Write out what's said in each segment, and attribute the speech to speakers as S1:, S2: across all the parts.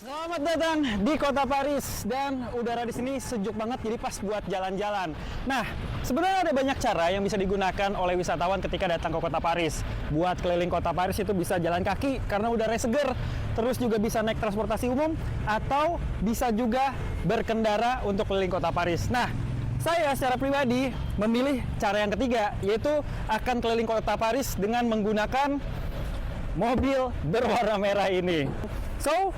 S1: Selamat datang di kota Paris, dan udara di sini sejuk banget, jadi pas buat jalan-jalan. Nah, sebenarnya ada banyak cara yang bisa digunakan oleh wisatawan ketika datang ke kota Paris. Buat keliling kota Paris itu bisa jalan kaki karena udaranya seger, terus juga bisa naik transportasi umum, atau bisa juga berkendara untuk keliling kota Paris. Nah, saya secara pribadi memilih cara yang ketiga, yaitu akan keliling kota Paris dengan menggunakan mobil berwarna merah ini. So,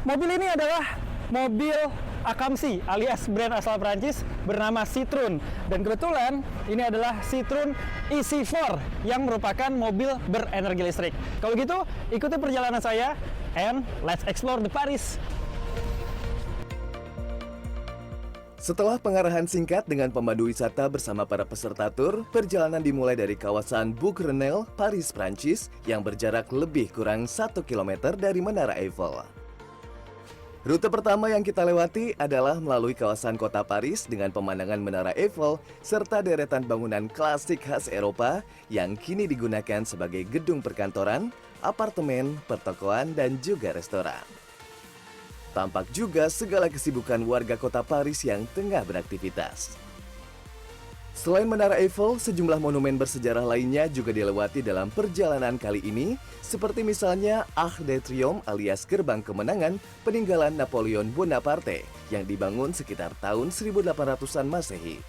S1: mobil ini adalah mobil Akamsi alias brand asal Prancis bernama Citroen, dan kebetulan ini adalah Citroen EC4 yang merupakan mobil berenergi listrik. Kalau gitu, ikuti perjalanan saya and let's explore the Paris.
S2: Setelah pengarahan singkat dengan pemandu wisata bersama para peserta tur, perjalanan dimulai dari kawasan Bouquerenel, Paris, Prancis yang berjarak lebih kurang 1 km dari Menara Eiffel. Rute pertama yang kita lewati adalah melalui kawasan kota Paris dengan pemandangan Menara Eiffel serta deretan bangunan klasik khas Eropa yang kini digunakan sebagai gedung perkantoran, apartemen, pertokoan, dan juga restoran. Tampak juga segala kesibukan warga kota Paris yang tengah beraktivitas. Selain Menara Eiffel, sejumlah monumen bersejarah lainnya juga dilewati dalam perjalanan kali ini, seperti misalnya Arc de Triomphe alias Gerbang Kemenangan peninggalan Napoleon Bonaparte yang dibangun sekitar tahun 1800-an Masehi.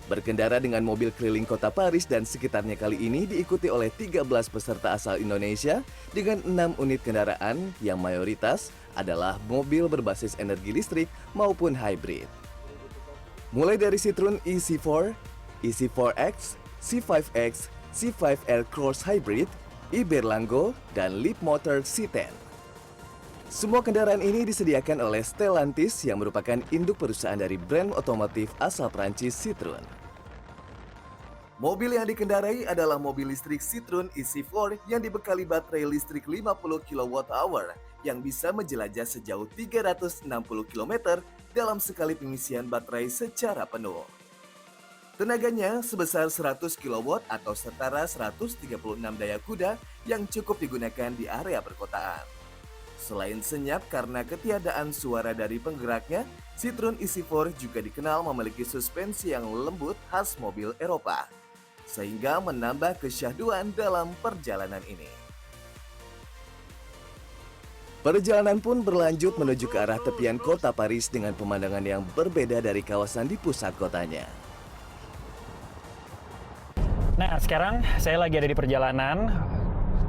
S2: Berkendara dengan mobil keliling kota Paris dan sekitarnya kali ini diikuti oleh 13 peserta asal Indonesia dengan 6 unit kendaraan yang mayoritas adalah mobil berbasis energi listrik maupun hybrid. Mulai dari Citroen EC4, EC4X, C5X, C5 Aircross Hybrid, Iberlango, dan Leapmotor C10. Semua kendaraan ini disediakan oleh Stellantis yang merupakan induk perusahaan dari brand otomotif asal Prancis Citroen. Mobil yang dikendarai adalah mobil listrik Citroen EC4 yang dibekali baterai listrik 50 kWh yang bisa menjelajah sejauh 360 km dalam sekali pengisian baterai secara penuh. Tenaganya sebesar 100 kW atau setara 136 daya kuda yang cukup digunakan di area perkotaan. Selain senyap karena ketiadaan suara dari penggeraknya, Citroen EC4 juga dikenal memiliki suspensi yang lembut khas mobil Eropa, sehingga menambah kesyahduan dalam perjalanan ini. Perjalanan pun berlanjut menuju ke arah tepian kota Paris dengan pemandangan yang berbeda dari kawasan di pusat kotanya.
S1: Nah, sekarang saya lagi ada di perjalanan,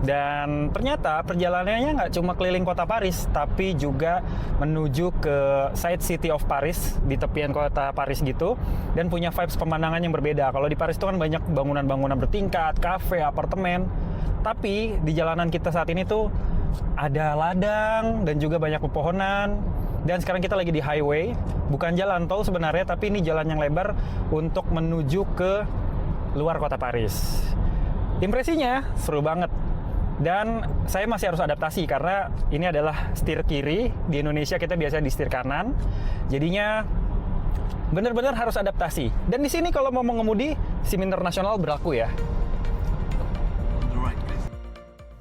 S1: dan ternyata perjalanannya nggak cuma keliling kota Paris, tapi juga menuju ke side city of Paris, di tepian kota Paris gitu, dan punya vibes pemandangan yang berbeda. Kalau di Paris itu kan banyak bangunan-bangunan bertingkat, kafe, apartemen, tapi di jalanan kita saat ini tuh ada ladang dan juga banyak pepohonan. Dan sekarang kita lagi di highway, bukan jalan tol sebenarnya, tapi ini jalan yang lebar untuk menuju ke luar kota Paris. Impresinya seru banget. Dan saya masih harus adaptasi karena ini adalah setir kiri. Di Indonesia kita biasa di setir kanan. Jadinya benar-benar harus adaptasi. Dan di sini kalau mau mengemudi, SIM internasional berlaku ya.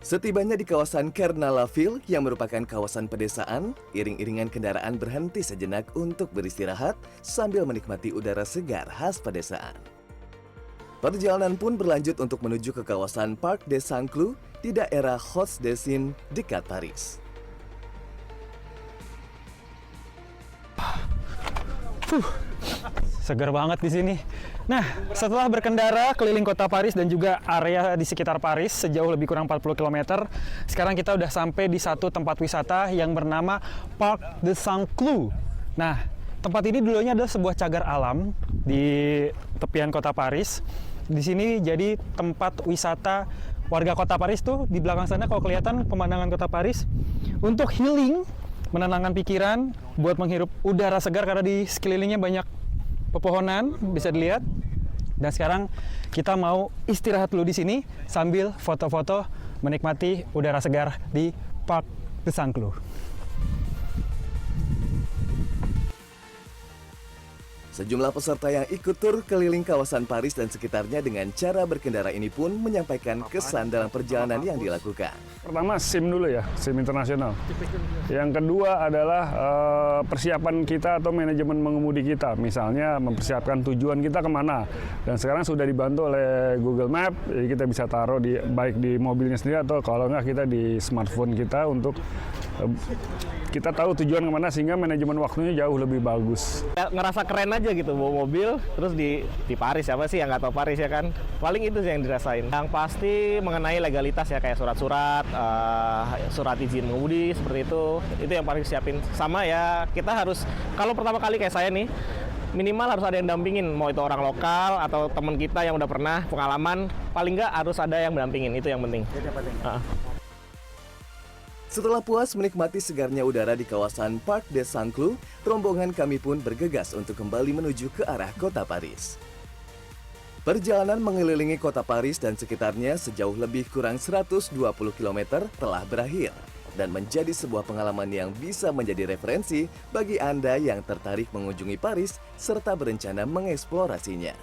S2: Setibanya di kawasan Kernaville yang merupakan kawasan pedesaan, iring-iringan kendaraan berhenti sejenak untuk beristirahat sambil menikmati udara segar khas pedesaan. Perjalanan pun berlanjut untuk menuju ke kawasan Parc des Saint-Cloud di daerah Hauts-de-Seine dekat Paris.
S1: Segar banget di sini. Nah, setelah berkendara keliling kota Paris dan juga area di sekitar Paris sejauh lebih kurang 40 km, sekarang kita udah sampai di satu tempat wisata yang bernama Parc des Saint-Cloud. Nah, tempat ini dulunya adalah sebuah cagar alam di tepian kota Paris. Di sini jadi tempat wisata warga kota Paris tuh. Di belakang sana kalau kelihatan pemandangan kota Paris untuk healing, menenangkan pikiran, buat menghirup udara segar karena di sekelilingnya banyak pepohonan, bisa dilihat. Dan sekarang kita mau istirahat dulu di sini sambil foto-foto menikmati udara segar di Parc des Saint-Cloud.
S2: Sejumlah peserta yang ikut tur keliling kawasan Paris dan sekitarnya dengan cara berkendara ini pun menyampaikan kesan dalam perjalanan yang dilakukan.
S3: Pertama SIM dulu ya, SIM internasional. Yang kedua adalah persiapan kita atau manajemen mengemudi kita. Misalnya mempersiapkan tujuan kita kemana. Dan sekarang sudah dibantu oleh Google Map, jadi kita bisa taruh baik di mobilnya sendiri atau kalau enggak kita di smartphone kita untuk kita tahu tujuan kemana sehingga manajemen waktunya jauh lebih bagus.
S4: Ngerasa keren aja gitu bawa mobil terus di Paris, siapa sih yang nggak tahu Paris ya kan. Paling itu sih yang dirasain. Yang pasti mengenai legalitas ya, kayak surat-surat, surat izin mengemudi seperti itu yang paling siapin. Sama ya, kita harus, kalau pertama kali kayak saya nih, minimal harus ada yang dampingin, mau itu orang lokal atau teman kita yang udah pernah pengalaman, paling nggak harus ada yang mendampingin, itu yang penting.
S2: Setelah puas menikmati segarnya udara di kawasan Parc des Saint-Cloud, rombongan kami pun bergegas untuk kembali menuju ke arah kota Paris. Perjalanan mengelilingi kota Paris dan sekitarnya sejauh lebih kurang 120 km telah berakhir dan menjadi sebuah pengalaman yang bisa menjadi referensi bagi Anda yang tertarik mengunjungi Paris serta berencana mengeksplorasinya.